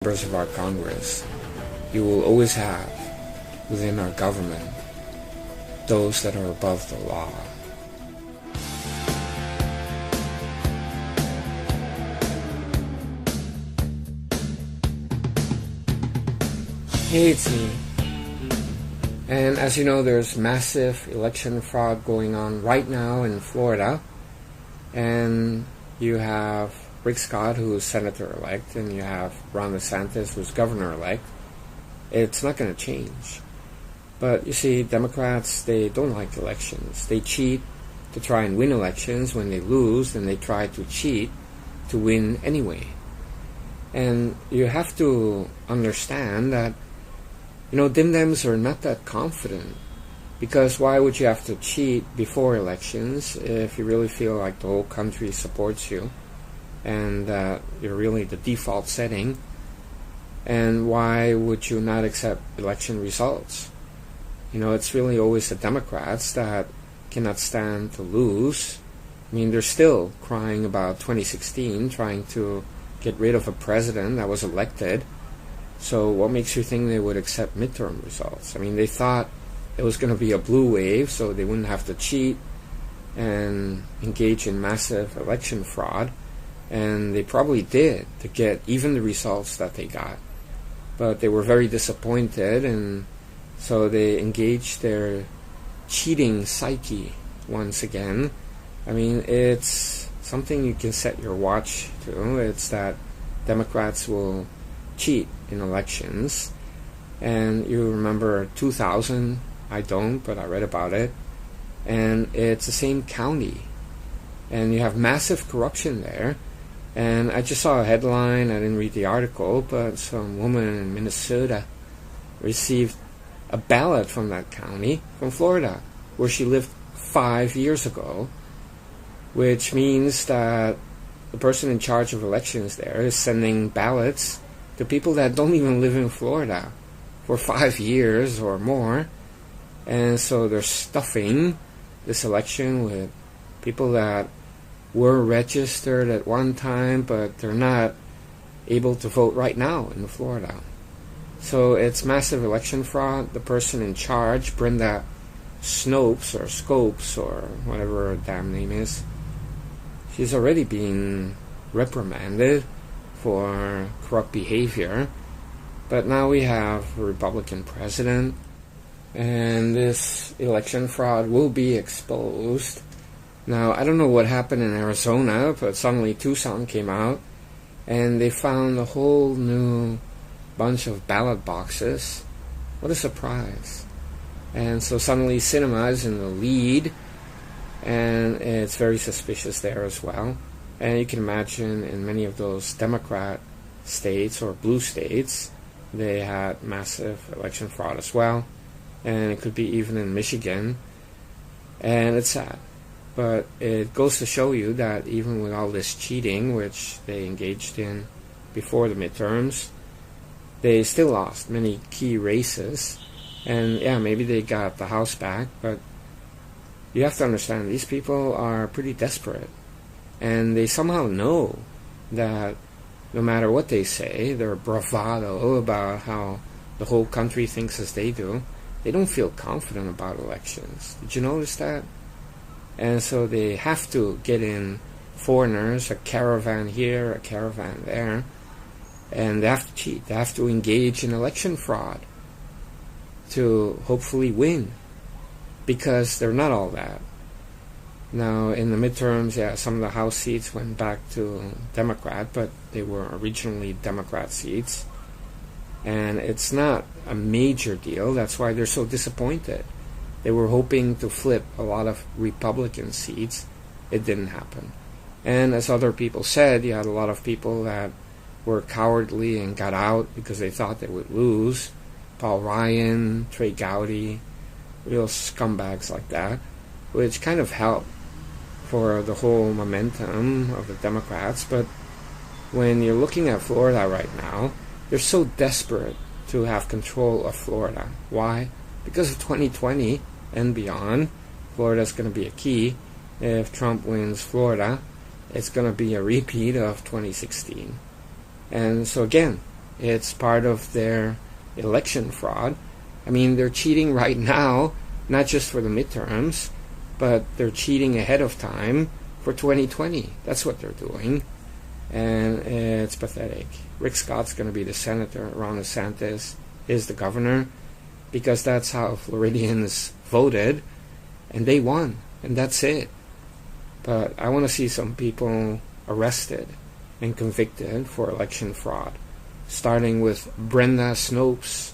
members of our Congress, you will always have within our government those that are above the law. Hey, it's me. And as you know, there's massive election fraud going on right now in Florida. And you have Rick Scott, who is senator-elect, and you have Ron DeSantis, who's governor-elect. It's not going to change. But you see, Democrats, they don't like elections. They cheat to try and win elections. When they lose, then they try to cheat to win anyway. And you have to understand that, DimDems are not that confident. Because why would you have to cheat before elections if you really feel like the whole country supports you and you're really the default setting? And why would you not accept election results? It's really always the Democrats that cannot stand to lose. They're still crying about 2016, trying to get rid of a president that was elected. So what makes you think they would accept midterm results? They thought it was going to be a blue wave, so they wouldn't have to cheat and engage in massive election fraud. And they probably did to get even the results that they got. But they were very disappointed, and so they engaged their cheating psyche once again. It's something you can set your watch to. It's that Democrats will cheat in elections. And you remember 2000, I don't, but I read about it. And it's the same county. And you have massive corruption there. And I just saw a headline, I didn't read the article, but some woman in Minnesota received a ballot from that county, from Florida, where she lived 5 years ago, which means that the person in charge of elections there is sending ballots to people that don't even live in Florida for 5 years or more. And so they're stuffing this election with people that were registered at one time, but they're not able to vote right now in Florida. So it's massive election fraud. The person in charge, Brenda Snopes or Scopes or whatever her damn name is, she's already being reprimanded for corrupt behavior. But now we have a Republican president, and this election fraud will be exposed. Now, I don't know what happened in Arizona, but suddenly Tucson came out, and they found a whole new bunch of ballot boxes. What a surprise. And so suddenly Sinema is in the lead, and it's very suspicious there as well. And you can imagine in many of those Democrat states or blue states, they had massive election fraud as well. And it could be even in Michigan. And it's sad. But it goes to show you that even with all this cheating, which they engaged in before the midterms, they still lost many key races. And yeah, maybe they got the House back, but you have to understand, these people are pretty desperate. And they somehow know that no matter what they say, their bravado about how the whole country thinks as they do, they don't feel confident about elections. Did you notice that? And so they have to get in foreigners, a caravan here, a caravan there, and they have to cheat. They have to engage in election fraud to hopefully win, because they're not all that. Now, in the midterms, yeah, some of the House seats went back to Democrat, but they were originally Democrat seats. And it's not a major deal. That's why they're so disappointed. They were hoping to flip a lot of Republican seats. It didn't happen. And as other people said, you had a lot of people that were cowardly and got out because they thought they would lose. Paul Ryan, Trey Gowdy, real scumbags like that, which kind of helped for the whole momentum of the Democrats. But when you're looking at Florida right now, they're so desperate to have control of Florida. Why? Because of 2020 and beyond. Florida's going to be a key. If Trump wins Florida, it's going to be a repeat of 2016. And so again, It's part of their election fraud. I mean, they're cheating right now, not just for the midterms, but they're cheating ahead of time for 2020. That's what they're doing. And it's pathetic. Rick Scott's going to be the senator. Ron DeSantis is the governor, because that's how Floridians voted, and they won, and that's it. But I want to see some people arrested and convicted for election fraud, starting with Brenda Snopes